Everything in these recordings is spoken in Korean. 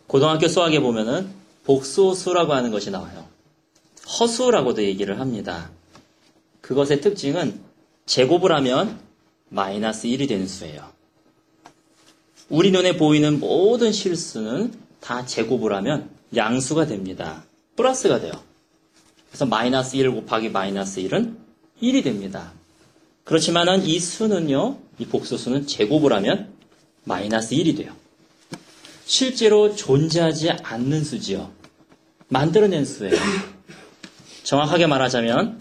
고등학교 수학에 보면은 복소수라고 하는 것이 나와요. 허수라고도 얘기를 합니다. 그것의 특징은 제곱을 하면 마이너스 1이 되는 수예요. 우리 눈에 보이는 모든 실수는 다 제곱을 하면 양수가 됩니다. 플러스가 돼요. 그래서 마이너스 1 곱하기 마이너스 1은 1이 됩니다. 그렇지만은 이 수는요, 이 복소수는 제곱을 하면 마이너스 1이 돼요. 실제로 존재하지 않는 수지요. 만들어낸 수예요. 정확하게 말하자면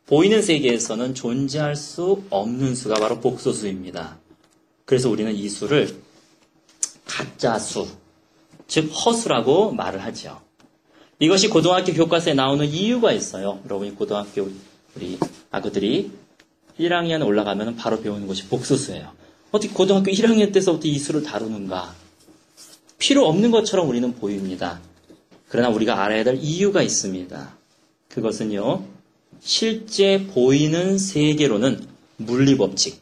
보이는 세계에서는 존재할 수 없는 수가 바로 복소수입니다. 그래서 우리는 이 수를 가짜수, 즉 허수라고 말을 하죠. 이것이 고등학교 교과서에 나오는 이유가 있어요. 여러분이 고등학교 우리 아그들이 1학년 올라가면 바로 배우는 것이 복소수예요. 어떻게 고등학교 1학년 때서부터 이 수를 다루는가? 필요 없는 것처럼 우리는 보입니다. 그러나 우리가 알아야 될 이유가 있습니다. 그것은요, 실제 보이는 세계로는 물리법칙,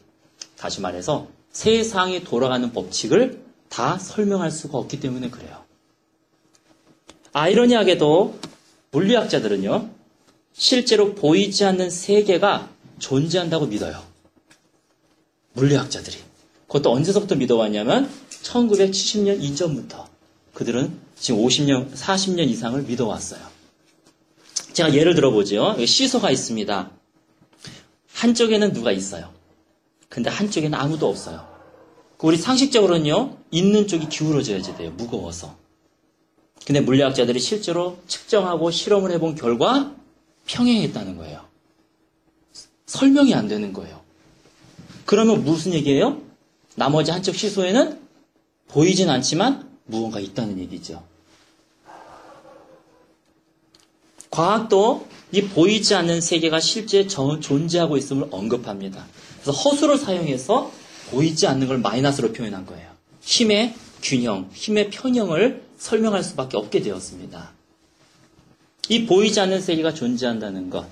다시 말해서 세상이 돌아가는 법칙을 다 설명할 수가 없기 때문에 그래요. 아이러니하게도 물리학자들은요, 실제로 보이지 않는 세계가 존재한다고 믿어요. 물리학자들이. 그것도 언제서부터 믿어왔냐면 1970년 이전부터 그들은 지금 50년, 40년 이상을 믿어왔어요. 제가 예를 들어보죠. 시소가 있습니다. 한쪽에는 누가 있어요. 근데 한쪽에는 아무도 없어요. 우리 상식적으로는요, 있는 쪽이 기울어져야지 돼요. 무거워서. 근데 물리학자들이 실제로 측정하고 실험을 해본 결과 평행했다는 거예요. 설명이 안 되는 거예요. 그러면 무슨 얘기예요? 나머지 한쪽 시소에는 보이진 않지만 무언가 있다는 얘기죠. 과학도 이 보이지 않는 세계가 실제 존재하고 있음을 언급합니다. 그래서 허수를 사용해서 보이지 않는 걸 마이너스로 표현한 거예요. 힘의 균형, 힘의 편형을 설명할 수밖에 없게 되었습니다. 이 보이지 않는 세계가 존재한다는 것,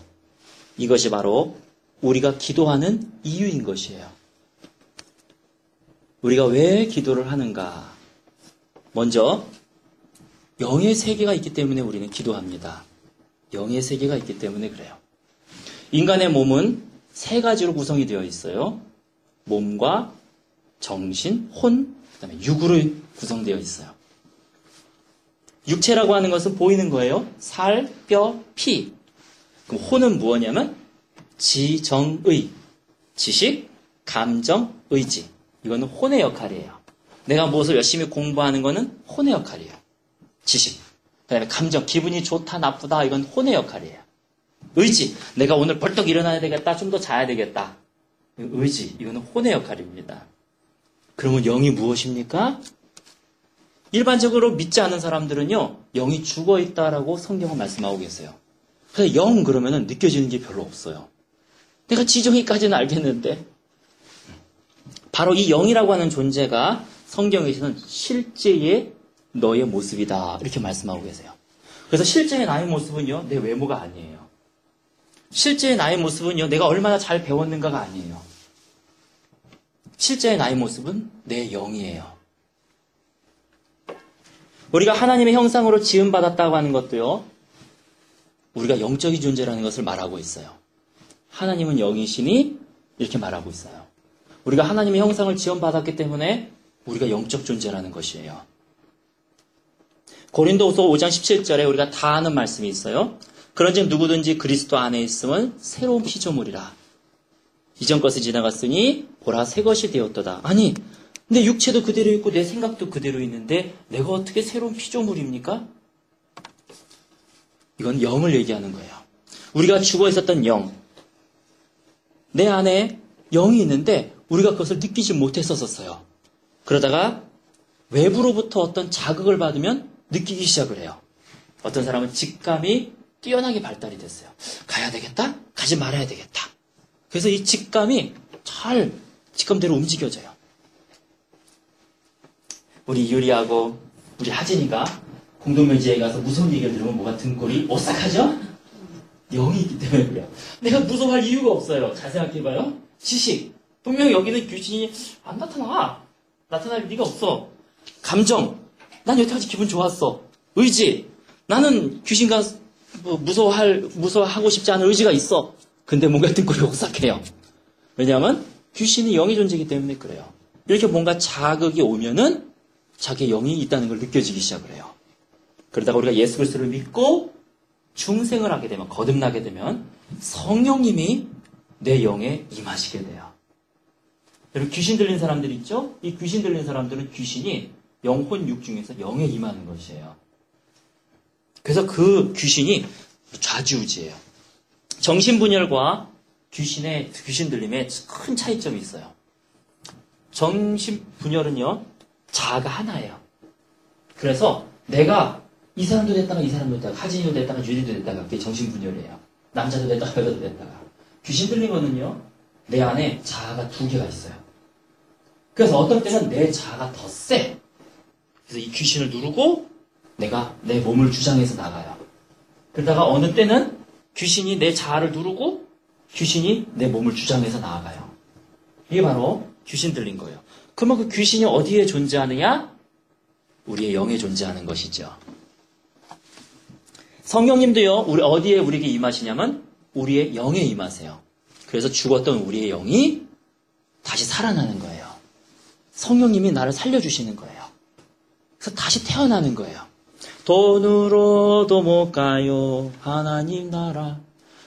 이것이 바로 우리가 기도하는 이유인 것이에요. 우리가 왜 기도를 하는가? 먼저 영의 세계가 있기 때문에 우리는 기도합니다. 영의 세계가 있기 때문에 그래요. 인간의 몸은 세 가지로 구성이 되어 있어요. 몸과 정신, 혼, 그다음에 육으로 구성되어 있어요. 육체라고 하는 것은 보이는 거예요. 살, 뼈, 피. 그럼 혼은 무엇이냐면 지정의, 지식, 감정, 의지. 이거는 혼의 역할이에요. 내가 무엇을 열심히 공부하는 거는 혼의 역할이에요. 지식. 그 다음에 감정, 기분이 좋다, 나쁘다, 이건 혼의 역할이에요. 의지, 내가 오늘 벌떡 일어나야 되겠다, 좀 더 자야 되겠다. 의지, 이거는 혼의 역할입니다. 그러면 영이 무엇입니까? 일반적으로 믿지 않는 사람들은요, 영이 죽어있다라고 성경은 말씀하고 계세요. 그래서 영 그러면은 느껴지는 게 별로 없어요. 내가 지정의까지는 알겠는데, 바로 이 영이라고 하는 존재가 성경에서는 실제의 너의 모습이다, 이렇게 말씀하고 계세요. 그래서 실제의 나의 모습은요, 내 외모가 아니에요. 실제의 나의 모습은요, 내가 얼마나 잘 배웠는가가 아니에요. 실제의 나의 모습은 내 영이에요. 우리가 하나님의 형상으로 지음받았다고 하는 것도요, 우리가 영적인 존재라는 것을 말하고 있어요. 하나님은 영이시니 이렇게 말하고 있어요. 우리가 하나님의 형상을 지음받았기 때문에 우리가 영적 존재라는 것이에요. 고린도후서 5장 17절에 우리가 다 아는 말씀이 있어요. 그런즉 누구든지 그리스도 안에 있으면 새로운 피조물이라. 이전 것이 지나갔으니 보라 새 것이 되었도다. 아니, 내 육체도 그대로 있고 내 생각도 그대로 있는데 내가 어떻게 새로운 피조물입니까? 이건 영을 얘기하는 거예요. 우리가 죽어 있었던 영. 내 안에 영이 있는데 우리가 그것을 느끼지 못했었어요. 그러다가 외부로부터 어떤 자극을 받으면 느끼기 시작을 해요. 어떤 사람은 직감이 뛰어나게 발달이 됐어요. 가야 되겠다? 가지 말아야 되겠다. 그래서 이 직감이 잘 직감대로 움직여져요. 우리 유리하고 우리 하진이가 공동묘지에 가서 무서운 얘기를 들으면 뭐가 등골이 오싹하죠? 영이 있기 때문에 그래요. 내가 무서워할 이유가 없어요. 잘 생각해봐요. 지식. 분명히 여기는 귀신이 안 나타나. 나타날 리가 없어. 감정. 난 여태까지 기분 좋았어. 의지. 나는 귀신과 무서워하고 싶지 않은 의지가 있어. 근데 뭔가 등골이 오싹해요. 왜냐하면 귀신이 영의 존재이기 때문에 그래요. 이렇게 뭔가 자극이 오면은 자기의 영이 있다는 걸 느껴지기 시작을 해요. 그러다가 우리가 예수 그리스도를 믿고 중생을 하게 되면, 거듭나게 되면 성령님이 내 영에 임하시게 돼요. 여러분, 귀신 들린 사람들 있죠? 이 귀신 들린 사람들은 귀신이 영혼 육 중에서 영에 임하는 것이에요. 그래서 그 귀신이 좌지우지예요. 정신분열과 귀신 들림에 큰 차이점이 있어요. 정신분열은요, 자아가 하나예요. 그래서 내가 이 사람도 됐다가 이 사람도 됐다가 하진이도 됐다가 유리도 됐다가 그게 정신분열이에요. 남자도 됐다가 여자도 됐다가. 귀신 들린 거는요, 내 안에 자아가 두 개가 있어요. 그래서 어떤 때는 내 자아가 더 세. 그래서 이 귀신을 누르고 내가 내 몸을 주장해서 나가요. 그러다가 어느 때는 귀신이 내 자아를 누르고 귀신이 내 몸을 주장해서 나아가요. 이게 바로 귀신 들린 거예요. 그러면 그 귀신이 어디에 존재하느냐? 우리의 영에 존재하는 것이죠. 성령님도요, 어디에 우리에게 임하시냐면 우리의 영에 임하세요. 그래서 죽었던 우리의 영이 다시 살아나는 거예요. 성령님이 나를 살려주시는 거예요. 그래서 다시 태어나는 거예요. 돈으로도 못 가요. 하나님 나라.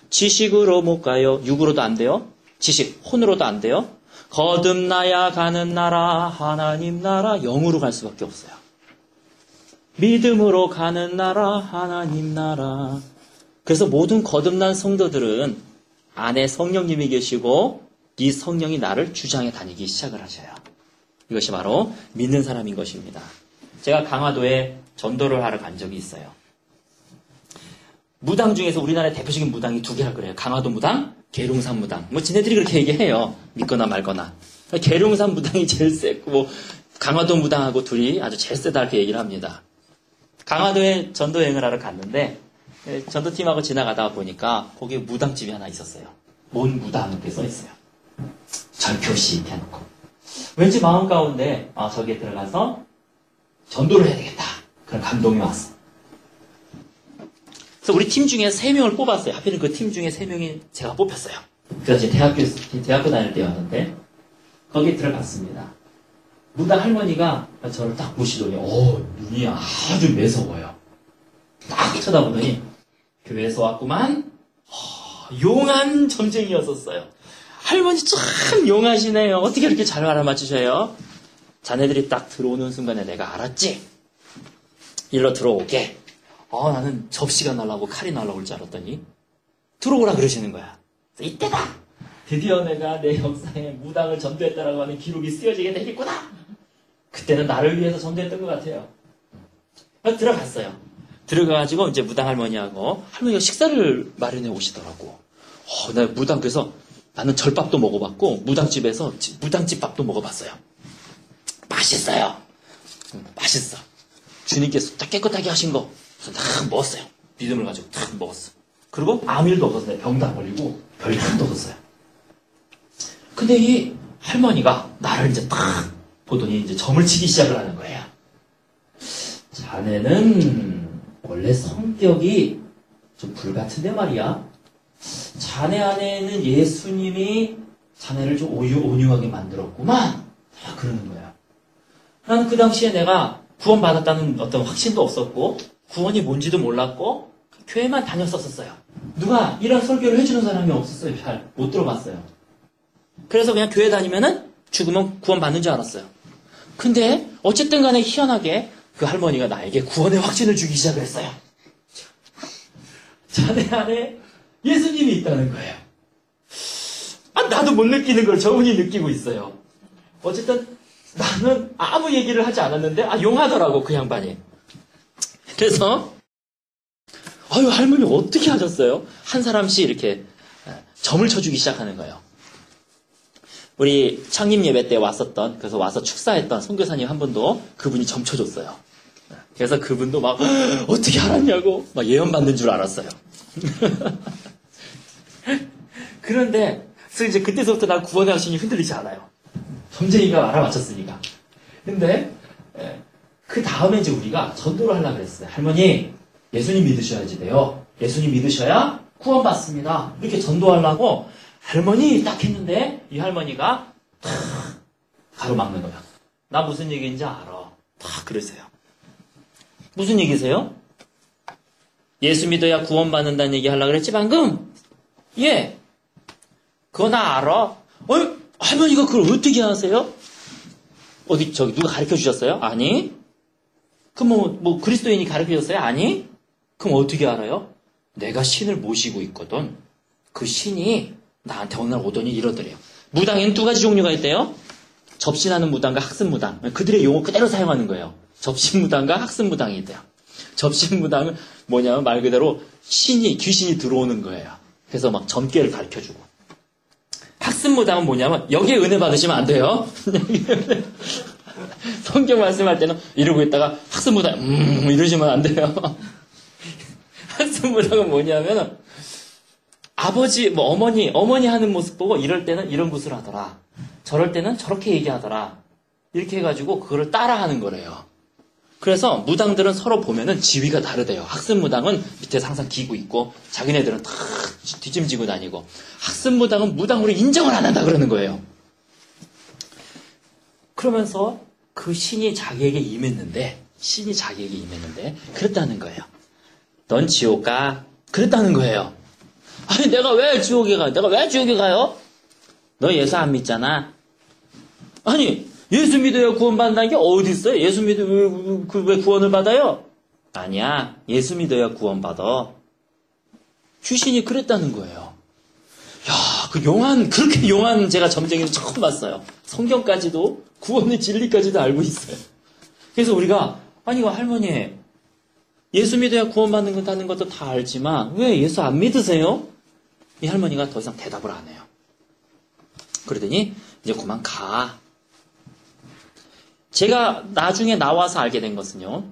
지식으로 못 가요. 육으로도 안 돼요. 지식, 혼으로도 안 돼요. 거듭나야 가는 나라, 하나님 나라. 영으로 갈 수밖에 없어요. 믿음으로 가는 나라, 하나님 나라. 그래서 모든 거듭난 성도들은 안에 성령님이 계시고 이 성령이 나를 주장해 다니기 시작을 하셔요. 이것이 바로 믿는 사람인 것입니다. 제가 강화도에 전도를 하러 간 적이 있어요. 무당 중에서 우리나라의 대표적인 무당이 두 개라 그래요. 강화도 무당, 계룡산 무당. 지네들이 그렇게 얘기해요. 믿거나 말거나. 계룡산 무당이 제일 세고 강화도 무당하고 둘이 아주 제일 세다 이렇게 얘기를 합니다. 강화도에 전도 여행을 하러 갔는데 전도팀하고 지나가다 보니까 거기에 무당집이 하나 있었어요. 몬 무당 이렇게 써 있어요. 절표시 이렇게 해놓고. 왠지 마음 가운데 저기에 들어가서 전도를 해야 되겠다. 그런 감동이 왔어. 그래서 우리 팀 중에 3명을 뽑았어요. 하필은 그 팀 중에 3명이 제가 뽑혔어요. 그래서 대학교 다닐 때였는데 거기에 들어갔습니다. 무당 할머니가 저를 딱 보시더니 눈이 아주 매서워요. 딱 쳐다보더니 교회에서 왔구만. 용한 점쟁이였었어요. 할머니 참 용하시네요. 어떻게 이렇게 잘 알아맞히셔요? 자네들이 딱 들어오는 순간에 내가 알았지? 일로 들어오게. 나는 접시가 날라오고 칼이 날라올 줄 알았더니 들어오라 그러시는 거야. 이때다! 드디어 내가 내 역사에 무당을 전도했다라고 하는 기록이 쓰여지게 되겠구나! 그때는 나를 위해서 전도했던 것 같아요. 들어갔어요. 들어가가지고 이제 무당 할머니하고 할머니가 식사를 마련해 오시더라고. 나 무당, 그래서 나는 절밥도 먹어봤고 무당집에서 무당집 밥도 먹어봤어요. 맛있어요. 맛있어. 주님께서 딱 깨끗하게 하신 거 딱 먹었어요. 믿음을 가지고 딱 먹었어. 그리고 아무 일도 없었어요. 병도 안 걸리고 별일 하나도 없었어요. 근데 이 할머니가 나를 이제 딱 보더니 이제 점을 치기 시작을 하는 거예요. 자네는 원래 성격이 좀 불같은데 말이야. 자네 안에는 예수님이 자네를 좀 온유하게 만들었구만. 그러는 거야. 나는 그 당시에 내가 구원받았다는 어떤 확신도 없었고 구원이 뭔지도 몰랐고 교회만 다녔었어요. 누가 이런 설교를 해주는 사람이 없었어요. 잘 못 들어봤어요. 그래서 그냥 교회 다니면은 죽으면 구원받는 줄 알았어요. 근데 어쨌든 간에 희한하게 그 할머니가 나에게 구원의 확신을 주기 시작을 했어요. 자네 안에 예수님이 있다는 거예요. 나도 못 느끼는 걸 저분이 느끼고 있어요. 어쨌든 나는 아무 얘기를 하지 않았는데 용하더라고 그 양반이. 그래서 할머니 어떻게 하셨어요? 한 사람씩 이렇게 점을 쳐주기 시작하는 거예요. 우리 창립 예배 때 그래서 와서 축사했던 선교사님 한 분도 그분이 점 쳐줬어요. 그래서 그분도 막 어떻게 알았냐고 막 예언 받는 줄 알았어요. 그런데 그래서 이제 그때서부터 난 구원의 확신이 흔들리지 않아요. 점쟁이가 알아맞혔으니까. 근데 그 다음에 이제 우리가 전도를 하려고 그랬어요. 할머니, 예수님 믿으셔야지 돼요. 예수님 믿으셔야 구원받습니다. 이렇게 전도하려고 할머니 딱 했는데 이 할머니가 탁 가로막는 거야. 나 무슨 얘기인지 알아. 딱 그러세요. 무슨 얘기세요? 예수 믿어야 구원받는다는 얘기 하려고 그랬지 방금? 예. 그거 나 알아. 할머니가 그걸 어떻게 아세요? 어디 저기 누가 가르쳐 주셨어요? 아니. 그럼 뭐 그리스도인이 가르쳐 주셨어요? 아니. 그럼 어떻게 알아요? 내가 신을 모시고 있거든. 그 신이 나한테 어느 날 오더니 이러더래요. 무당에는 두 가지 종류가 있대요. 접신하는 무당과 학습 무당. 그들의 용어 그대로 사용하는 거예요. 접신 무당과 학습 무당이 있대요. 접신 무당은 뭐냐면 말 그대로 귀신이 들어오는 거예요. 그래서 막 점괘를 가르쳐주고. 학습 무당은 뭐냐면 여기에 은혜 받으시면 안 돼요. 성경 말씀할 때는 이러고 있다가 학습 무당 이러시면 안 돼요. 학습 무당은 뭐냐면 아버지 어머니 하는 모습 보고 이럴 때는 이런 구슬 하더라. 저럴 때는 저렇게 얘기하더라. 이렇게 해가지고 그거를 따라하는 거래요. 그래서 무당들은 서로 보면은 지위가 다르대요. 학습 무당은 밑에서 항상 기고 있고 자기네들은 다 뒤짐지고 다니고 학습 무당은 무당으로 인정을 안 한다 그러는 거예요. 그러면서 그 신이 자기에게 임했는데 그랬다는 거예요. 넌 지옥 가. 그랬다는 거예요. 아니 내가 왜 지옥에 가요? 너 예수 안 믿잖아. 아니 예수 믿어야 구원받는다는 게 어디 있어요? 예수 믿으면 왜 구원을 받아요? 아니야. 예수 믿어야 구원받아. 귀신이 그랬다는 거예요. 야, 그렇게 용한 제가 점쟁이를 처음 봤어요. 성경까지도 구원의 진리까지도 알고 있어요. 그래서 우리가 아니 할머니 예수 믿어야 구원받는다는 것도 다 알지만 왜 예수 안 믿으세요? 이 할머니가 더 이상 대답을 안 해요. 그러더니 이제 그만 가. 제가 나중에 나와서 알게 된 것은요.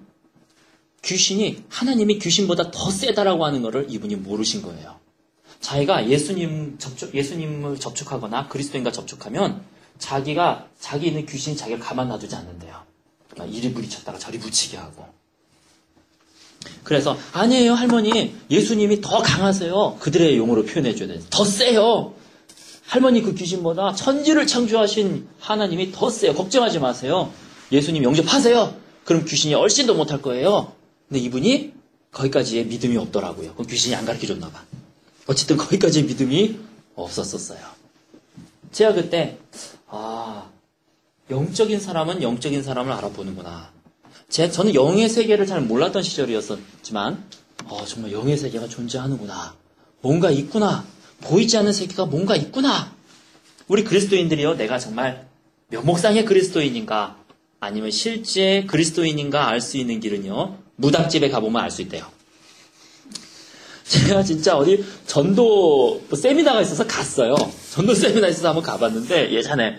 하나님이 귀신보다 더 세다라고 하는 것을 이분이 모르신 거예요. 자기가 예수님을 접촉하거나 그리스도인과 접촉하면 자기 있는 귀신이 자기를 가만 놔두지 않는데요. 이리 부딪혔다가 저리 붙이게 하고. 그래서 아니에요 할머니 예수님이 더 강하세요. 그들의 용어로 표현해줘야 돼요. 더 세요. 할머니 그 귀신보다 천지를 창조하신 하나님이 더 세요. 걱정하지 마세요. 예수님 영접하세요. 그럼 귀신이 얼씬 더 못할 거예요. 근데 이분이 거기까지의 믿음이 없더라고요. 그럼 귀신이 안 가르쳐줬나 봐. 어쨌든 거기까지의 믿음이 없었어요. 제가 그때 영적인 사람은 영적인 사람을 알아보는구나. 저는 영의 세계를 잘 몰랐던 시절이었지만 정말 영의 세계가 존재하는구나. 뭔가 있구나. 보이지 않는 세계가 뭔가 있구나. 우리 그리스도인들이요. 내가 정말 면목상의 그리스도인인가 아니면 실제 그리스도인인가 알 수 있는 길은요. 무당집에 가보면 알 수 있대요. 제가 진짜 어디 전도 세미나가 있어서 갔어요. 전도 세미나 있어서 한번 가봤는데 예전에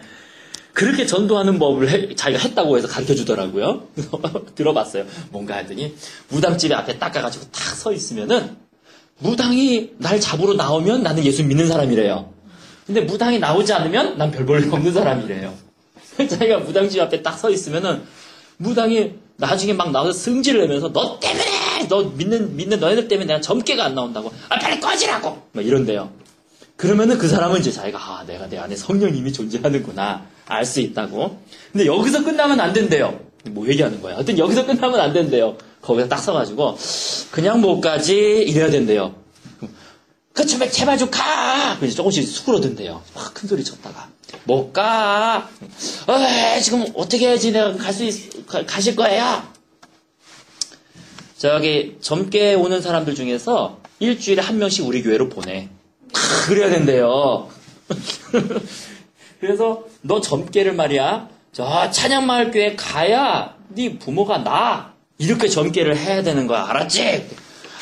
그렇게 전도하는 법을 자기가 했다고 해서 가르쳐 주더라고요. 들어봤어요. 뭔가 하더니 무당집에 앞에 딱 가가지고 탁 서 있으면은 무당이 날 잡으러 나오면 나는 예수 믿는 사람이래요. 근데 무당이 나오지 않으면 난 별 볼 일 없는 사람이래요. 자기가 무당집 앞에 딱 서 있으면은 무당이 나중에 막 나와서 승질을 내면서 너 때문에 너 믿는 너희들 때문에 내가 점괘가 안 나온다고. 빨리 꺼지라고. 막 이런대요. 그러면은 그 사람은 이제 자기가 내가 내 안에 성령님이 존재하는구나 알 수 있다고. 근데 여기서 끝나면 안 된대요. 뭐 얘기하는 거야. 하여튼 여기서 끝나면 안 된대요. 거기서 딱 서가지고 그냥 못 가지 이래야 된대요. 제발 좀 가. 그래서 조금씩 수그러든대요. 막 큰 소리 쳤다가 못 가. 지금 어떻게 해야지 내가 가실 거예요. 저기 젊게 오는 사람들 중에서 일주일에 한 명씩 우리 교회로 보내. 그래야 된대요. 그래서 너 젊게를 말이야. 저 찬양마을교회 가야 네 부모가 나. 이렇게 젊게를 해야 되는 거야. 알았지?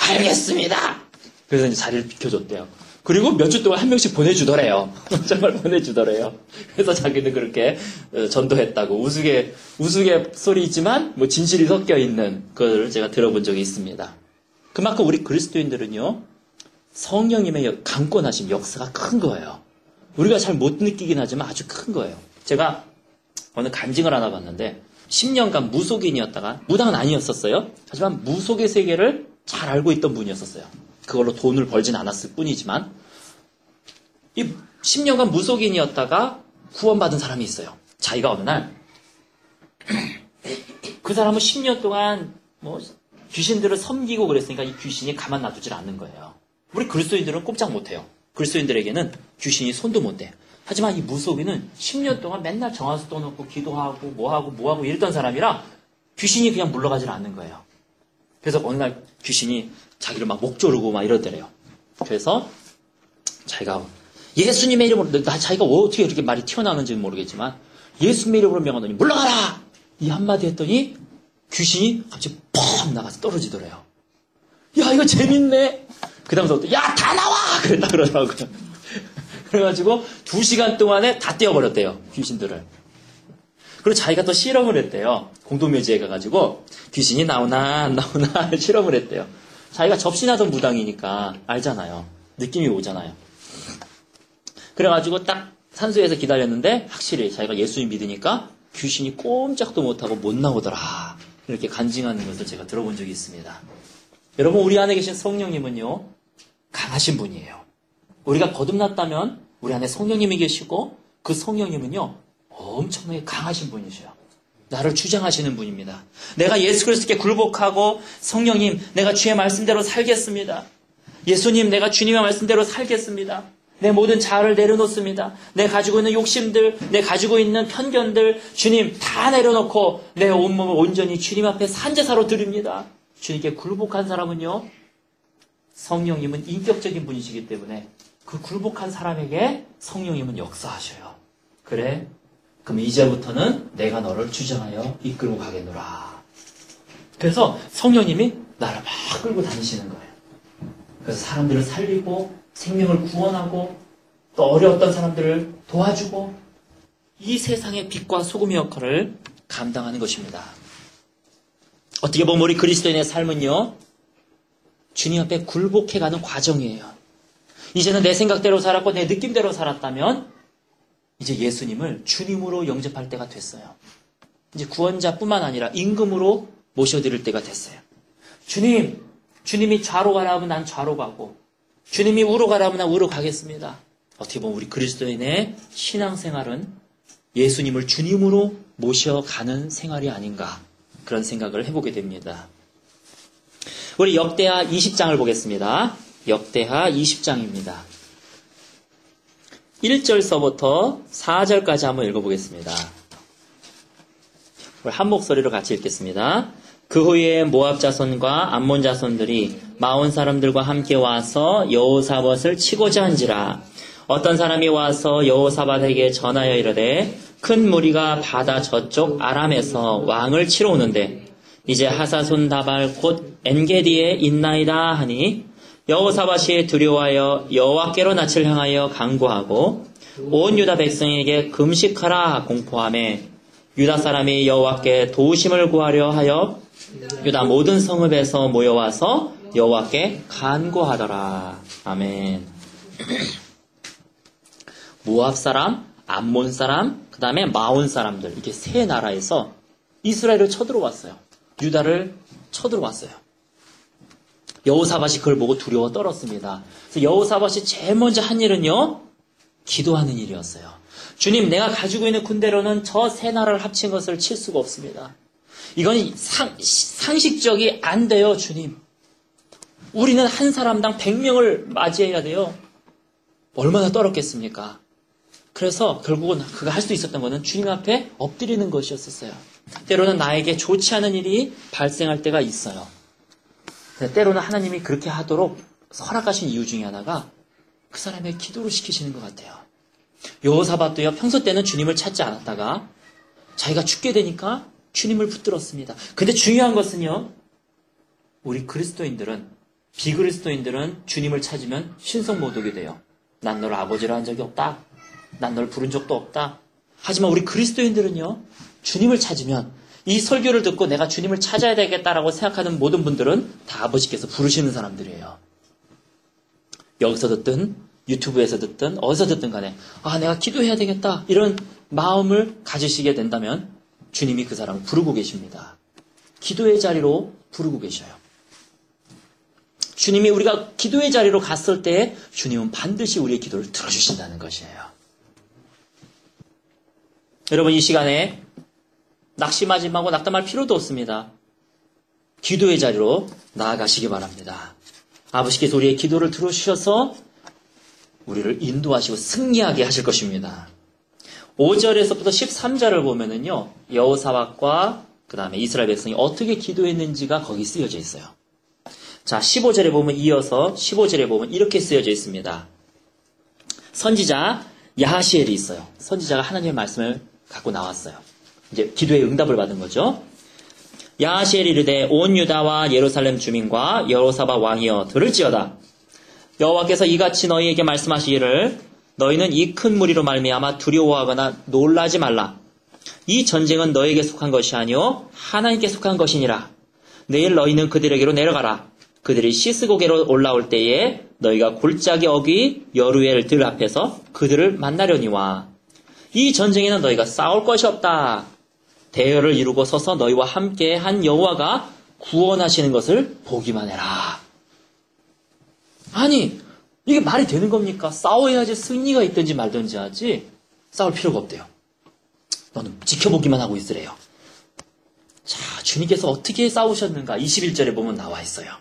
알겠습니다. 그래서 이제 자리를 비켜줬대요. 그리고 몇 주 동안 한 명씩 보내주더래요. 정말 보내주더래요. 그래서 자기는 그렇게 전도했다고 우스개 소리이지만 뭐 진실이 섞여 있는 그걸 제가 들어본 적이 있습니다. 그만큼 우리 그리스도인들은요. 성령님의 강권하심 역사가 큰 거예요. 우리가 잘 못 느끼긴 하지만 아주 큰 거예요. 제가 어느 간증을 하나 봤는데 10년간 무속인이었다가, 무당은 아니었었어요. 하지만 무속의 세계를 잘 알고 있던 분이었었어요. 그걸로 돈을 벌진 않았을 뿐이지만, 이 10년간 무속인이었다가 구원받은 사람이 있어요. 자기가 어느 날, 그 사람은 10년 동안 귀신들을 섬기고 그랬으니까 이 귀신이 가만 놔두질 않는 거예요. 우리 그리스도인들은 꼼짝 못해요. 그리스도인들에게는 귀신이 손도 못 대. 하지만 이 무속인은 10년 동안 맨날 정화수 떠놓고 기도하고 뭐하고 이랬던 사람이라 귀신이 그냥 물러가질 않는 거예요. 그래서 어느 날 귀신이 자기를 막 목 조르고 막 이러더래요. 그래서 자기가 예수님의 이름으로, 자기가 어떻게 이렇게 말이 튀어나오는지는 모르겠지만 예수님의 이름으로 명하노니 물러가라! 이 한마디 했더니 귀신이 갑자기 펑 나가서 떨어지더래요. 야, 이거 재밌네! 그 다음부터 야, 다 나와! 그랬다 그러더라고요. 그래가지고 2시간 동안에 다 떼어버렸대요. 귀신들을. 그리고 자기가 또 실험을 했대요. 공동묘지에 가가지고 귀신이 나오나 안 나오나 실험을 했대요. 자기가 접신하던 무당이니까 알잖아요. 느낌이 오잖아요. 그래가지고 딱 산소에서 기다렸는데 확실히 자기가 예수님 믿으니까 귀신이 꼼짝도 못하고 못 나오더라. 이렇게 간증하는 것을 제가 들어본 적이 있습니다. 여러분, 우리 안에 계신 성령님은요, 강하신 분이에요. 우리가 거듭났다면 우리 안에 성령님이 계시고 그 성령님은요, 엄청나게 강하신 분이셔요. 나를 주장하시는 분입니다. 내가 예수 그리스도께 굴복하고 성령님, 내가 주의 말씀대로 살겠습니다. 예수님, 내가 주님의 말씀대로 살겠습니다. 내 모든 자아를 내려놓습니다. 내 가지고 있는 욕심들, 내 가지고 있는 편견들, 주님 다 내려놓고 내 온몸을 온전히 주님 앞에 산제사로 드립니다. 주님께 굴복한 사람은요, 성령님은 인격적인 분이시기 때문에 그 굴복한 사람에게 성령님은 역사하셔요. 그래? 그럼 이제부터는 내가 너를 주장하여 이끌고 가겠노라. 그래서 성령님이 나를 막 끌고 다니시는 거예요. 그래서 사람들을 살리고 생명을 구원하고 또 어려웠던 사람들을 도와주고 이 세상의 빛과 소금의 역할을 감당하는 것입니다. 어떻게 보면 우리 그리스도인의 삶은요, 주님 앞에 굴복해가는 과정이에요. 이제는 내 생각대로 살았고 내 느낌대로 살았다면 이제 예수님을 주님으로 영접할 때가 됐어요. 이제 구원자뿐만 아니라 임금으로 모셔드릴 때가 됐어요. 주님이 좌로 가라 하면 난 좌로 가고 주님이 우로 가라 하면 난 우로 가겠습니다. 어떻게 보면 우리 그리스도인의 신앙생활은 예수님을 주님으로 모셔가는 생활이 아닌가, 그런 생각을 해보게 됩니다. 우리 역대하 20장을 보겠습니다. 역대하 20장입니다. 1절서부터 4절까지 한번 읽어보겠습니다. 우리 한 목소리로 같이 읽겠습니다. 그 후에 모압 자손과 암몬 자손들이 마온 사람들과 함께 와서 여호사밧을 치고자 한지라. 어떤 사람이 와서 여호사밧에게 전하여 이르되 큰 무리가 바다 저쪽 아람에서 왕을 치러 오는데 이제 하사손 다발 곧 엔게디에 있나이다 하니 여호사밧이 두려워하여 여호와께로 낯을 향하여 간구하고 온 유다 백성에게 금식하라 공포하매 유다 사람이 여호와께 도우심을 구하려 하여 유다 모든 성읍에서 모여와서 여호와께 간구하더라. 아멘. 모압 사람, 암몬 사람, 그 다음에 마온 사람들, 이렇게 세 나라에서 이스라엘을 쳐들어왔어요. 유다를 쳐들어왔어요. 여호사밧이 그걸 보고 두려워 떨었습니다. 그래서 여호사밧이 제일 먼저 한 일은요, 기도하는 일이었어요. 주님, 내가 가지고 있는 군대로는 저 세 나라를 합친 것을 칠 수가 없습니다. 이건 상식적이 안 돼요, 주님. 우리는 한 사람당 100명을 맞이해야 돼요. 얼마나 떨었겠습니까? 그래서 결국은 그가 할 수 있었던 것은 주님 앞에 엎드리는 것이었어요. 때로는 나에게 좋지 않은 일이 발생할 때가 있어요. 때로는 하나님이 그렇게 하도록 허락하신 이유 중에 하나가 그 사람의 기도를 시키시는 것 같아요. 여호사밧도요, 평소 때는 주님을 찾지 않았다가 자기가 죽게 되니까 주님을 붙들었습니다. 근데 중요한 것은요, 우리 그리스도인들은, 비그리스도인들은 주님을 찾으면 신성모독이 돼요. 난 널 아버지라 한 적이 없다. 난 널 부른 적도 없다. 하지만 우리 그리스도인들은요, 주님을 찾으면, 이 설교를 듣고 내가 주님을 찾아야 되겠다라고 생각하는 모든 분들은 다 아버지께서 부르시는 사람들이에요. 여기서 듣든 유튜브에서 듣든 어디서 듣든 간에 내가 기도해야 되겠다 이런 마음을 가지시게 된다면 주님이 그 사람을 부르고 계십니다. 기도의 자리로 부르고 계셔요. 주님이 우리가 기도의 자리로 갔을 때 주님은 반드시 우리의 기도를 들어주신다는 것이에요. 여러분, 이 시간에 낙심하지 말고 낙담할 필요도 없습니다. 기도의 자리로 나아가시기 바랍니다. 아버지께서 우리의 기도를 들어주셔서 우리를 인도하시고 승리하게 하실 것입니다. 5절에서부터 13절을 보면은요, 여호사밧과 그 다음에 이스라엘 백성이 어떻게 기도했는지가 거기 쓰여져 있어요. 자, 15절에 보면 이어서 15절에 보면 이렇게 쓰여져 있습니다. 선지자 야하시엘이 있어요. 선지자가 하나님의 말씀을 갖고 나왔어요. 이제 기도의 응답을 받은 거죠. 야하시엘이 이르되 온 유다와 예루살렘 주민과 여호사밧 왕이여 들을지어다. 여호와께서 이같이 너희에게 말씀하시기를 너희는 이 큰 무리로 말미암아 두려워하거나 놀라지 말라. 이 전쟁은 너희에게 속한 것이 아니요 하나님께 속한 것이니라. 내일 너희는 그들에게로 내려가라. 그들이 시스고게로 올라올 때에 너희가 골짜기 어귀 여루엘 들 앞에서 그들을 만나려니와. 이 전쟁에는 너희가 싸울 것이 없다. 대열을 이루고 서서 너희와 함께 한 여호와가 구원하시는 것을 보기만 해라. 아니, 이게 말이 되는 겁니까? 싸워야지 승리가 있든지 말든지 하지 싸울 필요가 없대요. 너는 지켜보기만 하고 있으래요. 자, 주님께서 어떻게 싸우셨는가 21절에 보면 나와 있어요.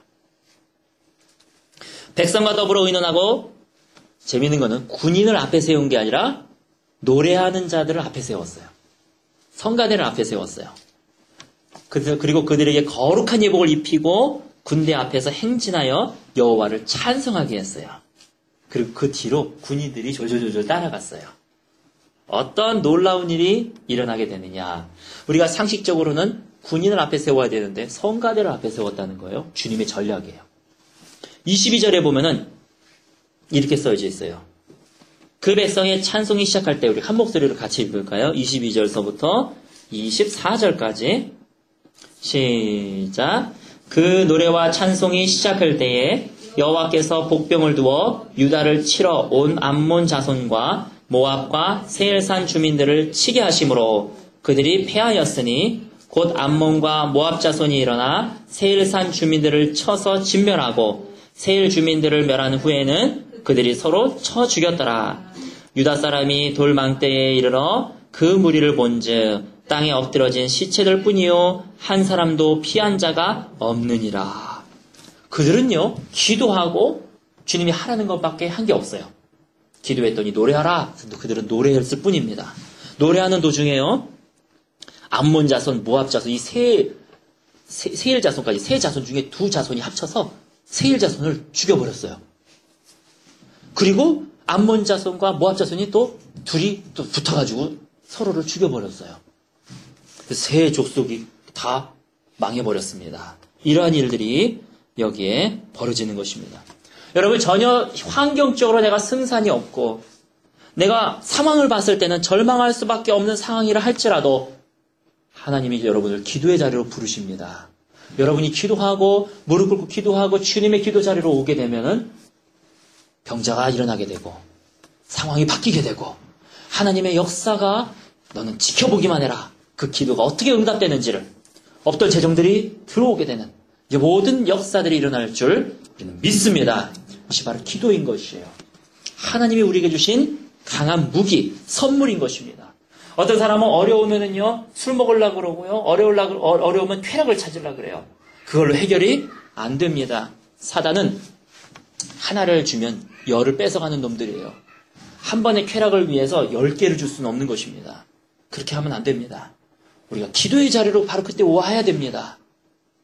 백성과 더불어 의논하고, 재미있는 거는 군인을 앞에 세운 게 아니라 노래하는 자들을 앞에 세웠어요. 성가대를 앞에 세웠어요. 그리고 그들에게 거룩한 예복을 입히고 군대 앞에서 행진하여 여호와를 찬송하게 했어요. 그리고 그 뒤로 군인들이 졸졸졸 따라갔어요. 어떤 놀라운 일이 일어나게 되느냐. 우리가 상식적으로는 군인을 앞에 세워야 되는데 성가대를 앞에 세웠다는 거예요. 주님의 전략이에요. 22절에 보면은 이렇게 써져 있어요. 그 백성의 찬송이 시작할 때 우리 한 목소리로 같이 읽을까요? 22절서부터 24절까지 시작. 그 노래와 찬송이 시작할 때에 여호와께서 복병을 두어 유다를 치러 온 암몬 자손과 모압과 세일산 주민들을 치게 하심으로 그들이 패하였으니 곧 암몬과 모압 자손이 일어나 세일산 주민들을 쳐서 진멸하고 세일 주민들을 멸한 후에는 그들이 서로 쳐 죽였더라. 유다 사람이 돌망대에 이르러 그 무리를 본즉 땅에 엎드러진 시체들 뿐이요 한 사람도 피한 자가 없느니라. 그들은요 기도하고 주님이 하라는 것밖에 한 게 없어요. 기도했더니 노래하라. 그들은 노래했을 뿐입니다. 노래하는 도중에요 암몬 자손, 모압 자손, 이 세일 자손까지 세 자손 중에 두 자손이 합쳐서 세일 자손을 죽여버렸어요. 그리고 암몬 자손과 모압 자손이 또 둘이 또 붙어가지고 서로를 죽여버렸어요. 세 족속이 다 망해버렸습니다. 이러한 일들이 여기에 벌어지는 것입니다. 여러분, 전혀 환경적으로 내가 승산이 없고 내가 상황을 봤을 때는 절망할 수밖에 없는 상황이라 할지라도 하나님이 여러분을 기도의 자리로 부르십니다. 여러분이 기도하고 무릎 꿇고 기도하고 주님의 기도 자리로 오게 되면은 병자가 일어나게 되고 상황이 바뀌게 되고 하나님의 역사가 너는 지켜보기만 해라. 그 기도가 어떻게 응답되는지를 없던 재정들이 들어오게 되는 이 모든 역사들이 일어날 줄 우리는 믿습니다. 이것이 바로 기도인 것이에요. 하나님이 우리에게 주신 강한 무기, 선물인 것입니다. 어떤 사람은 어려우면은요 술 먹으려고 그러고요 어려우면 쾌락을 찾으려고 그래요. 그걸로 해결이 안 됩니다. 사단은 하나를 주면 열을 뺏어가는 놈들이에요. 한 번의 쾌락을 위해서 10개를 줄 수는 없는 것입니다. 그렇게 하면 안 됩니다. 우리가 기도의 자리로 바로 그때 와야 됩니다.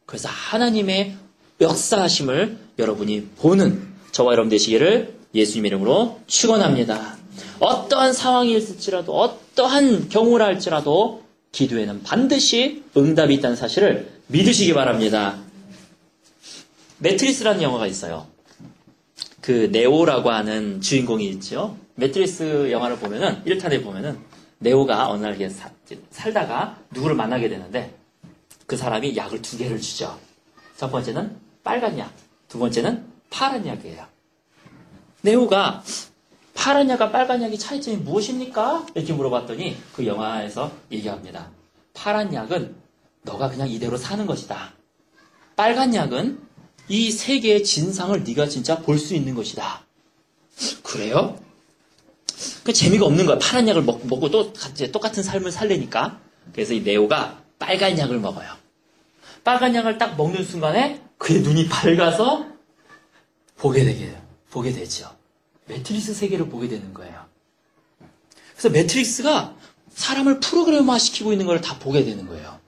그래서 하나님의 역사하심을 여러분이 보는 저와 여러분 되시기를 예수님 이름으로 축원합니다. 어떠한 상황이 있을지라도 어떠한 경우라 할지라도 기도에는 반드시 응답이 있다는 사실을 믿으시기 바랍니다. 매트리스라는 영화가 있어요. 그 네오라고 하는 주인공이 있죠. 매트리스 영화를 보면은 1탄에 보면은 네오가 어느 날 살다가 누구를 만나게 되는데 그 사람이 약을 2개를 주죠. 첫 번째는 빨간 약, 두 번째는 파란 약이에요. 네오가 파란 약과 빨간 약의 차이점이 무엇입니까? 이렇게 물어봤더니 그 영화에서 얘기합니다. 파란 약은 너가 그냥 이대로 사는 것이다. 빨간 약은 이 세계의 진상을 네가 진짜 볼 수 있는 것이다. 그래요? 그 재미가 없는 거야. 파란 약을 먹고 또 똑같은 삶을 살려니까. 그래서 이 네오가 빨간 약을 먹어요. 빨간 약을 딱 먹는 순간에 그의 눈이 밝아서 보게 되죠. 매트릭스 세계를 보게 되는 거예요. 그래서 매트릭스가 사람을 프로그램화시키고 있는 걸 다 보게 되는 거예요.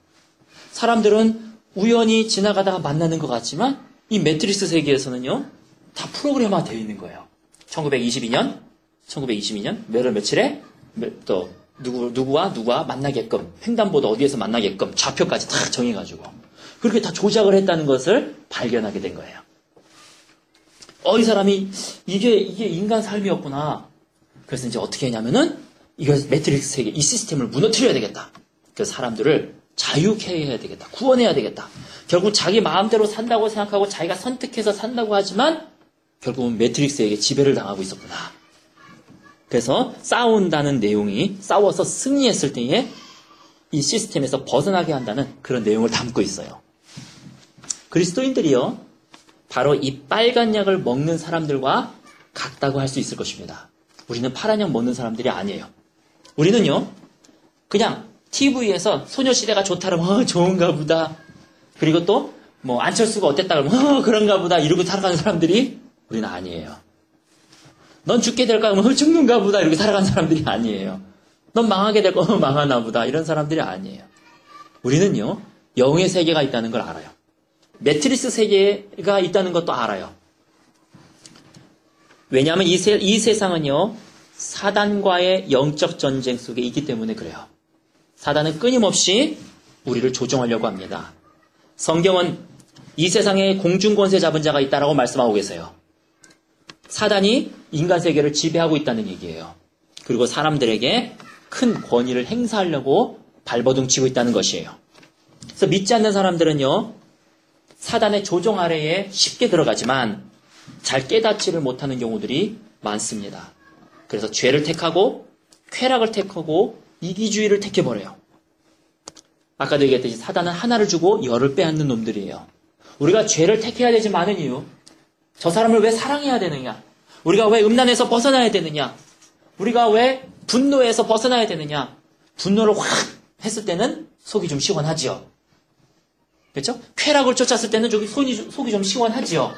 사람들은 우연히 지나가다가 만나는 것 같지만 이 매트릭스 세계에서는요, 다 프로그램화되어 있는 거예요. 1922년 몇월 며칠에 또 누구와 만나게끔, 횡단보도 어디에서 만나게끔 좌표까지 다 정해가지고 그렇게 다 조작을 했다는 것을 발견하게 된 거예요. 이 사람이 이게 인간 삶이었구나. 그래서 이제 어떻게 했냐면은 이거 매트릭스 세계 이 시스템을 무너뜨려야 되겠다. 그래서 사람들을 자유케 해야 되겠다. 구원해야 되겠다. 결국 자기 마음대로 산다고 생각하고 자기가 선택해서 산다고 하지만 결국은 매트릭스에게 지배를 당하고 있었구나. 그래서 싸운다는 내용이 싸워서 승리했을 때에 이 시스템에서 벗어나게 한다는 그런 내용을 담고 있어요. 그리스도인들이요, 바로 이 빨간 약을 먹는 사람들과 같다고 할 수 있을 것입니다. 우리는 파란 약 먹는 사람들이 아니에요. 우리는요, 그냥 TV에서 소녀시대가 좋다 그러면 좋은가 보다. 그리고 또 뭐 안철수가 어땠다 그러면 그런가 보다 이러고 살아가는 사람들이 우리는 아니에요. 넌 죽게 될까 그러면 죽는가 보다 이렇게 살아가는 사람들이 아니에요. 넌 망하게 될 거면 망하나 보다 이런 사람들이 아니에요. 우리는요, 영의 세계가 있다는 걸 알아요. 매트리스 세계가 있다는 것도 알아요. 왜냐하면 이 세상은요, 사단과의 영적 전쟁 속에 있기 때문에 그래요. 사단은 끊임없이 우리를 조종하려고 합니다. 성경은 이 세상에 공중권세 잡은 자가 있다라고 말씀하고 계세요. 사단이 인간 세계를 지배하고 있다는 얘기예요. 그리고 사람들에게 큰 권위를 행사하려고 발버둥치고 있다는 것이에요. 그래서 믿지 않는 사람들은요, 사단의 조종 아래에 쉽게 들어가지만 잘 깨닫지를 못하는 경우들이 많습니다. 그래서 죄를 택하고 쾌락을 택하고 이기주의를 택해버려요. 아까도 얘기했듯이 사단은 하나를 주고 열을 빼앗는 놈들이에요. 우리가 죄를 택해야 되지 많은 이유, 저 사람을 왜 사랑해야 되느냐, 우리가 왜 음란에서 벗어나야 되느냐, 우리가 왜 분노에서 벗어나야 되느냐. 분노를 확 했을 때는 속이 좀 시원하지요. 그렇죠? 쾌락을 쫓았을 때는 속이 좀 시원하지요.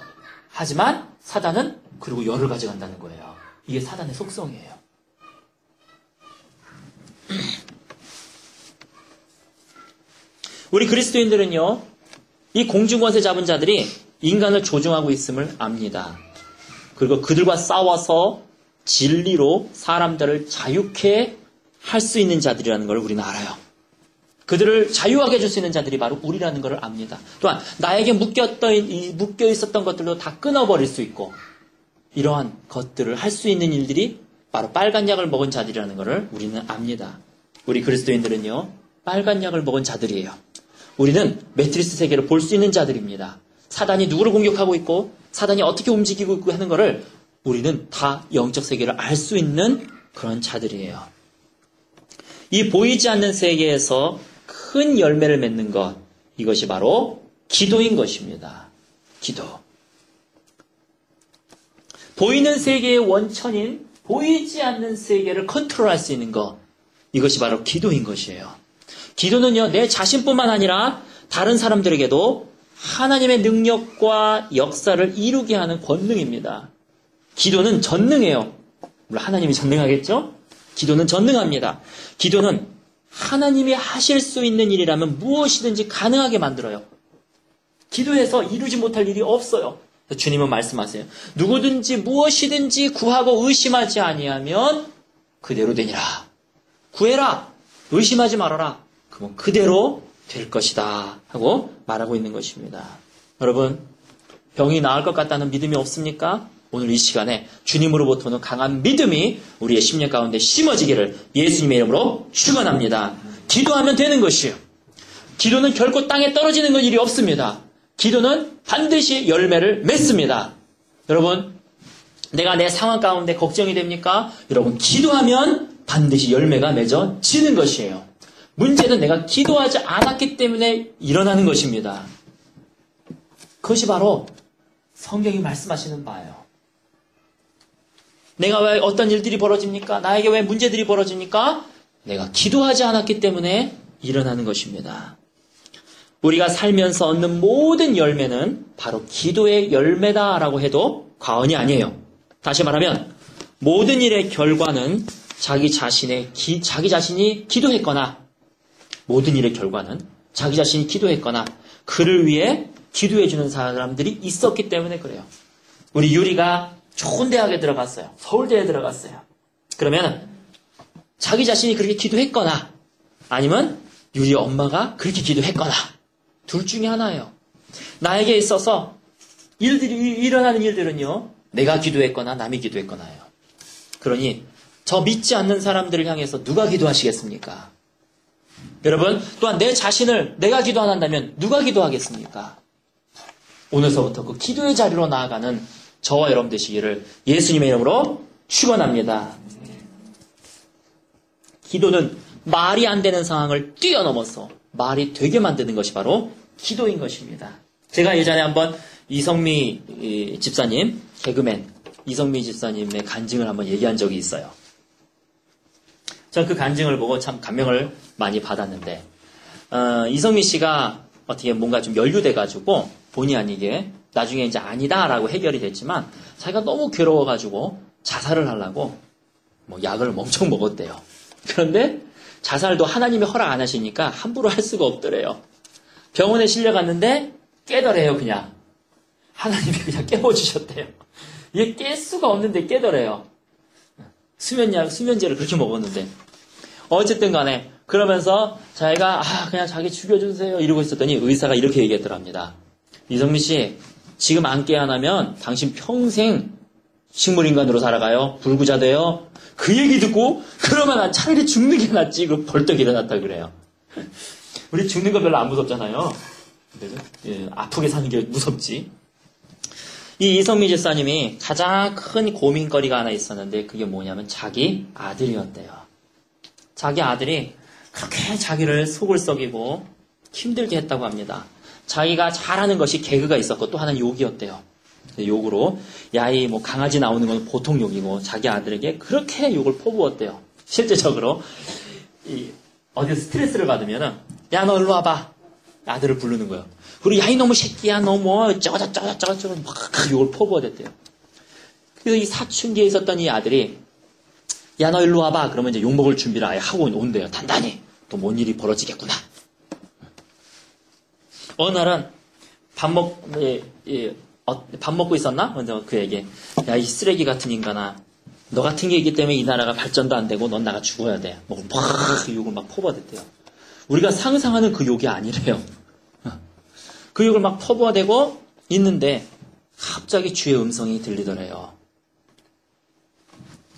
하지만 사단은 그리고 열을 가져간다는 거예요. 이게 사단의 속성이에요. 우리 그리스도인들은요, 이 공중권세 잡은 자들이 인간을 조종하고 있음을 압니다. 그리고 그들과 싸워서 진리로 사람들을 자유케 할 수 있는 자들이라는 걸 우리는 알아요. 그들을 자유하게 해줄 수 있는 자들이 바로 우리라는 걸 압니다. 또한 나에게 묶여 있었던 것들도 다 끊어버릴 수 있고, 이러한 것들을 할 수 있는 일들이 바로 빨간 약을 먹은 자들이라는 걸 우리는 압니다. 우리 그리스도인들은요, 빨간 약을 먹은 자들이에요. 우리는 매트리스 세계를 볼 수 있는 자들입니다. 사단이 누구를 공격하고 있고 사단이 어떻게 움직이고 있고 하는 것을 우리는 다 영적 세계를 알 수 있는 그런 자들이에요. 이 보이지 않는 세계에서 큰 열매를 맺는 것, 이것이 바로 기도인 것입니다. 기도. 보이는 세계의 원천인 보이지 않는 세계를 컨트롤할 수 있는 것, 이것이 바로 기도인 것이에요. 기도는요, 내 자신뿐만 아니라 다른 사람들에게도 하나님의 능력과 역사를 이루게 하는 권능입니다. 기도는 전능해요. 물론 하나님이 전능하겠죠? 기도는 전능합니다. 기도는 하나님이 하실 수 있는 일이라면 무엇이든지 가능하게 만들어요. 기도해서 이루지 못할 일이 없어요. 주님은 말씀하세요. 누구든지 무엇이든지 구하고 의심하지 아니하면 그대로 되니라. 구해라. 의심하지 말아라. 그건 그대로 될 것이다 하고 말하고 있는 것입니다. 여러분, 병이 나을 것 같다는 믿음이 없습니까? 오늘 이 시간에 주님으로부터는 강한 믿음이 우리의 심령 가운데 심어지기를 예수님의 이름으로 축원합니다. 기도하면 되는 것이에요. 기도는 결코 땅에 떨어지는 일이 없습니다. 기도는 반드시 열매를 맺습니다. 여러분, 내가 내 상황 가운데 걱정이 됩니까? 여러분, 기도하면 반드시 열매가 맺어지는 것이에요. 문제는 내가 기도하지 않았기 때문에 일어나는 것입니다. 그것이 바로 성경이 말씀하시는 바예요. 내가 왜 어떤 일들이 벌어집니까? 나에게 왜 문제들이 벌어집니까? 내가 기도하지 않았기 때문에 일어나는 것입니다. 우리가 살면서 얻는 모든 열매는 바로 기도의 열매다라고 해도 과언이 아니에요. 다시 말하면 모든 일의 결과는 자기 자신이 기도했거나 모든 일의 결과는 자기 자신이 기도했거나 그를 위해 기도해주는 사람들이 있었기 때문에 그래요. 우리 유리가 좋은 대학에 들어갔어요. 서울대에 들어갔어요. 그러면 자기 자신이 그렇게 기도했거나 아니면 유리 엄마가 그렇게 기도했거나 둘 중에 하나예요. 나에게 있어서 일어나는 일들은요. 내가 기도했거나 남이 기도했거나예요. 그러니 저 믿지 않는 사람들을 향해서 누가 기도하시겠습니까? 여러분 또한 내 자신을 내가 기도 안 한다면 누가 기도하겠습니까? 오늘서부터 그 기도의 자리로 나아가는 저와 여러분 되시기를 예수님의 이름으로 축원합니다. 기도는 말이 안 되는 상황을 뛰어넘어서 말이 되게 만드는 것이 바로 기도인 것입니다. 제가 예전에 한번 이성미 집사님, 개그맨 이성미 집사님의 간증을 한번 얘기한 적이 있어요. 전 그 간증을 보고 참 감명을 많이 받았는데 이성미 씨가 어떻게 뭔가 좀 연루돼가지고 본의 아니게 나중에 이제 아니다라고 해결이 됐지만 자기가 너무 괴로워가지고 자살을 하려고 뭐 약을 엄청 먹었대요. 그런데 자살도 하나님이 허락 안 하시니까 함부로 할 수가 없더래요. 병원에 실려갔는데 깨더래요. 그냥 하나님이 그냥 깨워주셨대요. 이게 깰 수가 없는데 깨더래요. 수면제를 그렇게 먹었는데 어쨌든 간에 그러면서 자기가 그냥 자기 죽여주세요 이러고 있었더니 의사가 이렇게 얘기했더랍니다. 이성미 씨 지금 안 깨어나면 당신 평생 식물인간으로 살아가요. 불구자 돼요. 그 얘기 듣고 그러면 난 차라리 죽는 게 낫지. 그 벌떡 일어났다 그래요. 우리 죽는 거 별로 안 무섭잖아요. 아프게 사는 게 무섭지. 이 이성미 집사님이 가장 큰 고민거리가 하나 있었는데 그게 뭐냐면 자기 아들이었대요. 자기 아들이 그렇게 자기를 속을 썩이고 힘들게 했다고 합니다. 자기가 잘하는 것이 개그가 있었고 또 하나는 욕이었대요. 욕으로 야이 뭐 강아지 나오는 건 보통 욕이고 자기 아들에게 그렇게 욕을 퍼부었대요. 실제적으로 어디서 스트레스를 받으면은 야 너 일로 와봐. 아들을 부르는 거예요. 그리고 야 이놈의 새끼야 너 뭐 저거 막 욕을 퍼부어댔대요. 그래서 이 사춘기에 있었던 이 아들이 야 너 일로 와봐. 그러면 이제 욕먹을 준비를 아예 하고 온대요. 단단히. 또 뭔 일이 벌어지겠구나. 어느 날은 밥 먹고 있었나? 먼저 그에게 야 이 쓰레기 같은 인간아 너 같은 게 있기 때문에 이 나라가 발전도 안 되고 넌 나가 죽어야 돼. 막 욕을 막 퍼부어댔대요. 우리가 상상하는 그 욕이 아니래요. 그 욕을 막 퍼부어대고 있는데 갑자기 주의 음성이 들리더래요.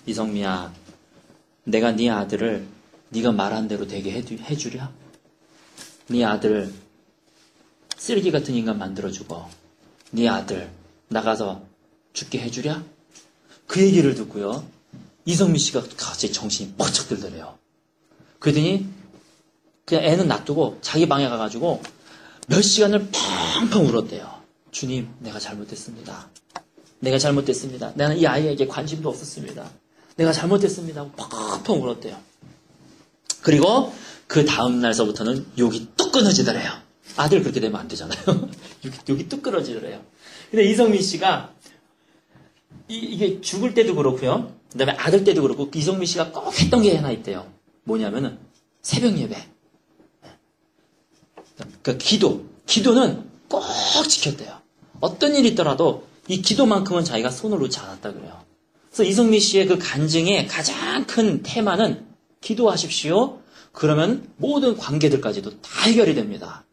이성미야 내가 네 아들을 네가 말한 대로 되게 해주랴? 네 아들 쓰레기 같은 인간 만들어주고 네 아들 나가서 죽게 해주랴? 그 얘기를 듣고요. 이성미 씨가 갑자기 정신이 뻗쩍 들더래요. 그러더니 그냥 애는 놔두고 자기 방에 가가지고 몇 시간을 펑펑 울었대요. 주님 내가 잘못했습니다. 내가 잘못했습니다. 나는 이 아이에게 관심도 없었습니다. 내가 잘못했습니다 하고 펑펑 울었대요. 그리고 그 다음 날서부터는 욕이 뚝 끊어지더래요. 아들 그렇게 되면 안 되잖아요. 욕이 뚝 끊어지더래요. 근데 이성민 씨가 이게 죽을 때도 그렇고요. 그 다음에 아들 때도 그렇고 이성민 씨가 꼭 했던 게 하나 있대요. 뭐냐면은 새벽 예배. 그러니까 기도는 꼭 지켰대요. 어떤 일이 있더라도 이 기도만큼은 자기가 손을 놓지 않았다 그래요. 그래서 이성민 씨의 그 간증의 가장 큰 테마는 기도하십시오. 그러면 모든 관계들까지도 다 해결이 됩니다.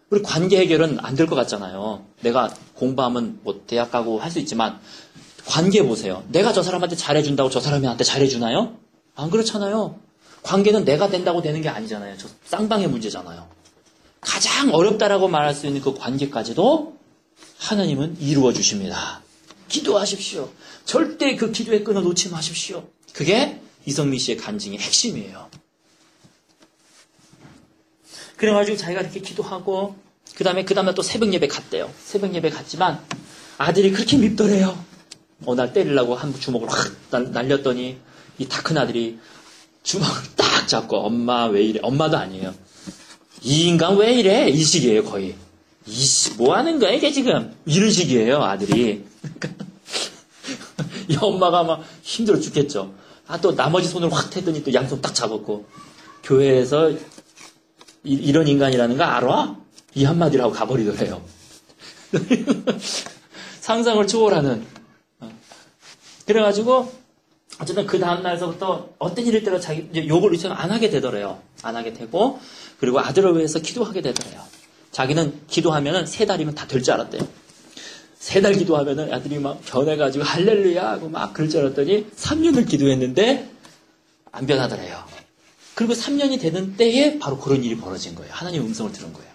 우리 관계 해결은 안 될 것 같잖아요. 내가 공부하면 뭐 대학 가고 할 수 있지만 관계 보세요. 내가 저 사람한테 잘해준다고 저 사람이 나한테 잘해주나요? 안 그렇잖아요. 관계는 내가 된다고 되는 게 아니잖아요. 저 쌍방의 문제잖아요. 가장 어렵다라고 말할 수 있는 그 관계까지도 하나님은 이루어 주십니다. 기도하십시오. 절대 그 기도의 끈을 놓지 마십시오. 그게 이성민 씨의 간증의 핵심이에요. 그래가지고 자기가 이렇게 기도하고, 그 다음에 또 새벽 예배 갔대요. 새벽 예배 갔지만 아들이 그렇게 밉더래요. 날 때리려고 한 주먹을 확 날렸더니 이 다 큰 아들이 주먹을 딱 잡고 엄마 왜 이래? 엄마도 아니에요. 이 인간 왜 이래? 이 식이에요 거의. 이씨 뭐 하는 거야 이게 지금? 이런 식이에요 아들이. 이 엄마가 막 힘들어 죽겠죠. 또 나머지 손을 확 대더니 또 양손 딱 잡았고, 교회에서 이런 인간이라는 거 알아? 이 한마디를 하고 가버리더래요. 상상을 초월하는. 그래가지고 어쨌든 그 다음날서부터 어떤 일을 때로 자기 욕을 이제 안 하게 되더래요. 안 하게 되고, 그리고 아들을 위해서 기도하게 되더래요. 자기는 기도하면은 3달이면 다 될 줄 알았대요. 3달 기도하면은 아들이 막 변해가지고 할렐루야 하고 막 그럴 줄 알았더니 3년을 기도했는데 안 변하더래요. 그리고 3년이 되는 때에 바로 그런 일이 벌어진 거예요. 하나님의 음성을 들은 거예요.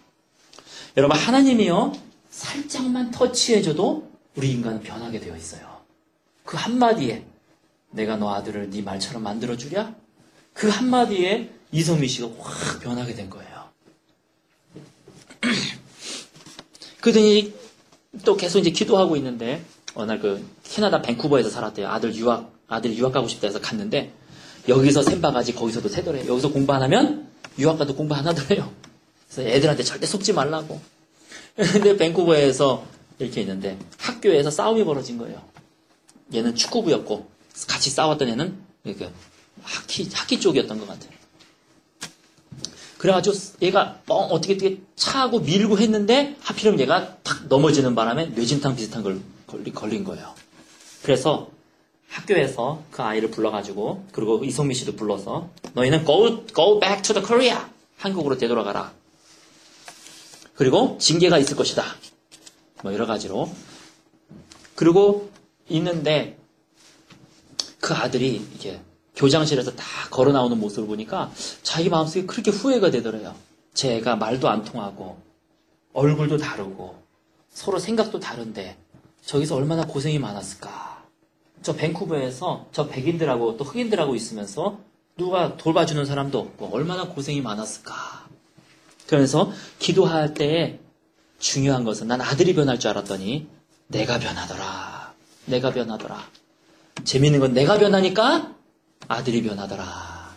여러분, 하나님이요 살짝만 터치해줘도 우리 인간은 변하게 되어 있어요. 그 한마디에 내가 너 아들을 네 말처럼 만들어주랴? 그 한마디에 이성미 씨가 확 변하게 된 거예요. 그러더니 또 계속 이제 기도하고 있는데 어느 날 그 캐나다 밴쿠버에서 살았대요. 아들이 유학 가고 싶다 해서 갔는데 여기서 샘바가지 거기서도 새더래요. 여기서 공부 안 하면 유학 가도 공부 안 하더래요. 그래서 애들한테 절대 속지 말라고. 근데 밴쿠버에서 이렇게 있는데 학교에서 싸움이 벌어진 거예요. 얘는 축구부였고 같이 싸웠던 애는 하키 쪽이었던 것 같아요. 그래가지고 얘가 어떻게 차고 밀고 했는데 하필이면 얘가 탁 넘어지는 바람에 뇌진탕 비슷한 걸 걸린 거예요. 그래서 학교에서 그 아이를 불러가지고, 그리고 이성미 씨도 불러서 너희는 go back to the Korea, 한국으로 되돌아가라. 그리고 징계가 있을 것이다. 뭐 여러 가지로. 그리고 있는데 그 아들이 이게 교장실에서 다 걸어 나오는 모습을 보니까 자기 마음속에 그렇게 후회가 되더래요. 쟤가 말도 안 통하고 얼굴도 다르고 서로 생각도 다른데 저기서 얼마나 고생이 많았을까. 저 밴쿠버에서 저 백인들하고 또 흑인들하고 있으면서 누가 돌봐주는 사람도 없고 얼마나 고생이 많았을까. 그러면서 기도할 때에 중요한 것은, 난 아들이 변할 줄 알았더니 내가 변하더라. 내가 변하더라. 재밌는 건 내가 변하니까 아들이 변하더라.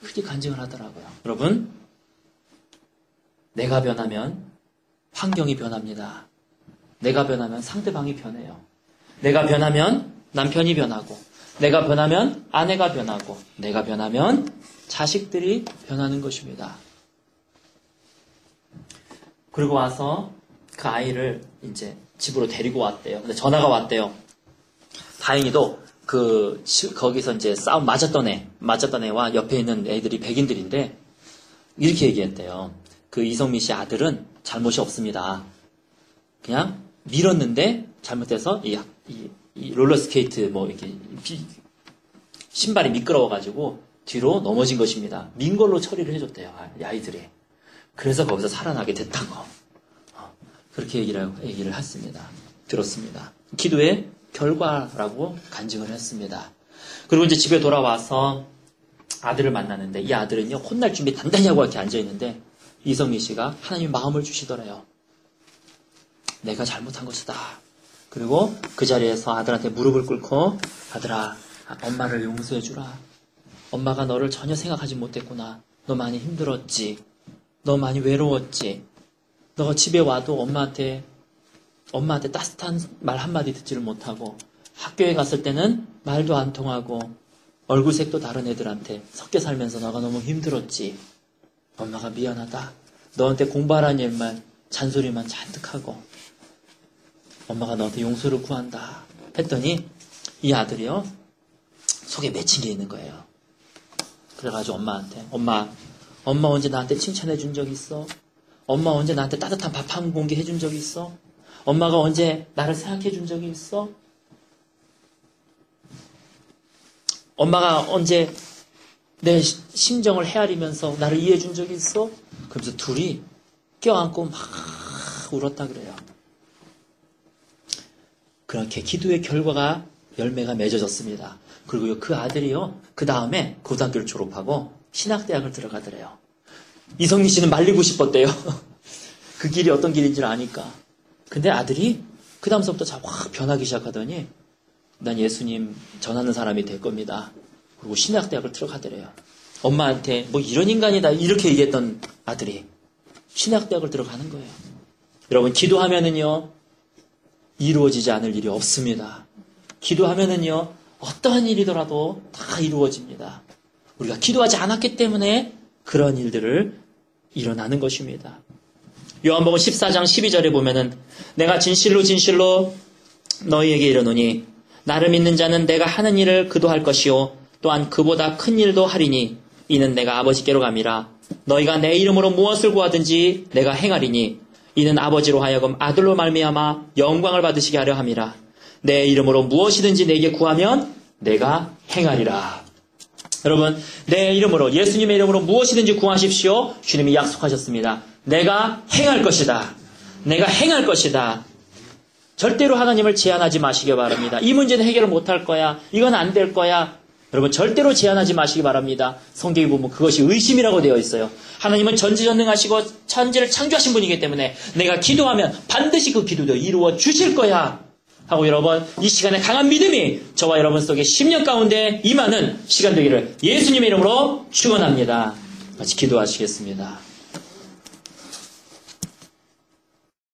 그렇게 간증을 하더라고요. 여러분, 내가 변하면 환경이 변합니다. 내가 변하면 상대방이 변해요. 내가 변하면 남편이 변하고, 내가 변하면 아내가 변하고, 내가 변하면 자식들이 변하는 것입니다. 그리고 와서 그 아이를 이제 집으로 데리고 왔대요. 근데 전화가 왔대요. 다행히도 거기서 이제 싸움 맞았던 애와 옆에 있는 애들이 백인들인데, 이렇게 얘기했대요. 그 이성미 씨 아들은 잘못이 없습니다. 그냥 밀었는데 잘못해서 이 롤러스케이트 이렇게 신발이 미끄러워가지고 뒤로 넘어진 것입니다. 민 걸로 처리를 해줬대요. 아이들이. 그래서 거기서 살아나게 됐다고. 그렇게 얘기를 했습니다. 들었습니다. 기도의 결과라고 간증을 했습니다. 그리고 이제 집에 돌아와서 아들을 만나는데, 이 아들은요 혼날 준비 단단히 하고 이렇게 앉아있는데 이성미 씨가 하나님 마음을 주시더래요. 내가 잘못한 것이다. 그리고 그 자리에서 아들한테 무릎을 꿇고, 아들아, 엄마를 용서해주라. 엄마가 너를 전혀 생각하지 못했구나. 너 많이 힘들었지. 너 많이 외로웠지. 너가 집에 와도 엄마한테 따뜻한 말 한마디 듣지를 못하고, 학교에 갔을 때는 말도 안 통하고 얼굴색도 다른 애들한테 섞여 살면서 너가 너무 힘들었지. 엄마가 미안하다. 너한테 공부하라는 얘기만 잔소리만 잔뜩 하고 엄마가 너한테 용서를 구한다 했더니 이 아들이요 속에 맺힌 게 있는 거예요. 그래가지고 엄마한테, 엄마 언제 나한테 칭찬해 준 적 있어? 엄마 언제 나한테 따뜻한 밥 한 공기 해준 적이 있어? 엄마가 언제 나를 생각해 준 적이 있어? 엄마가 언제 내 심정을 헤아리면서 나를 이해해 준 적이 있어? 그러면서 둘이 껴안고 막 울었다 그래요. 그렇게 기도의 결과가 열매가 맺어졌습니다. 그리고 그 아들이요, 그 다음에 고등학교를 졸업하고 신학대학을 들어가더래요. 이성민 씨는 말리고 싶었대요. 그 길이 어떤 길인지를 아니까. 근데 아들이 그 다음서부터 확 변하기 시작하더니 난 예수님 전하는 사람이 될 겁니다. 그리고 신학대학을 들어가더래요. 엄마한테 뭐 이런 인간이다 이렇게 얘기했던 아들이 신학대학을 들어가는 거예요. 여러분 기도하면은요 이루어지지 않을 일이 없습니다. 기도하면은요 어떠한 일이더라도 다 이루어집니다. 우리가 기도하지 않았기 때문에 그런 일들을 일어나는 것입니다. 요한복음 14장 12절에 보면은 내가 진실로 진실로 너희에게 이르노니 나를 믿는 자는 내가 하는 일을 그도 할 것이요 또한 그보다 큰 일도 하리니 이는 내가 아버지께로 감이라. 너희가 내 이름으로 무엇을 구하든지 내가 행하리니 이는 아버지로 하여금 아들로 말미암아 영광을 받으시게 하려 함이라. 내 이름으로 무엇이든지 내게 구하면 내가 행하리라. 여러분 내 이름으로 예수님의 이름으로 무엇이든지 구하십시오. 주님이 약속하셨습니다. 내가 행할 것이다. 내가 행할 것이다. 절대로 하나님을 제한하지 마시기 바랍니다. 이 문제는 해결을 못할 거야. 이건 안 될 거야. 여러분 절대로 제한하지 마시기 바랍니다. 성경에 보면 그것이 의심이라고 되어 있어요. 하나님은 전지전능하시고 천지를 창조하신 분이기 때문에 내가 기도하면 반드시 그 기도도 이루어 주실 거야 하고 여러분 이 시간에 강한 믿음이 저와 여러분 속에 10년 가운데 임하는 시간 되기를 예수님의 이름으로 축원합니다. 같이 기도하시겠습니다.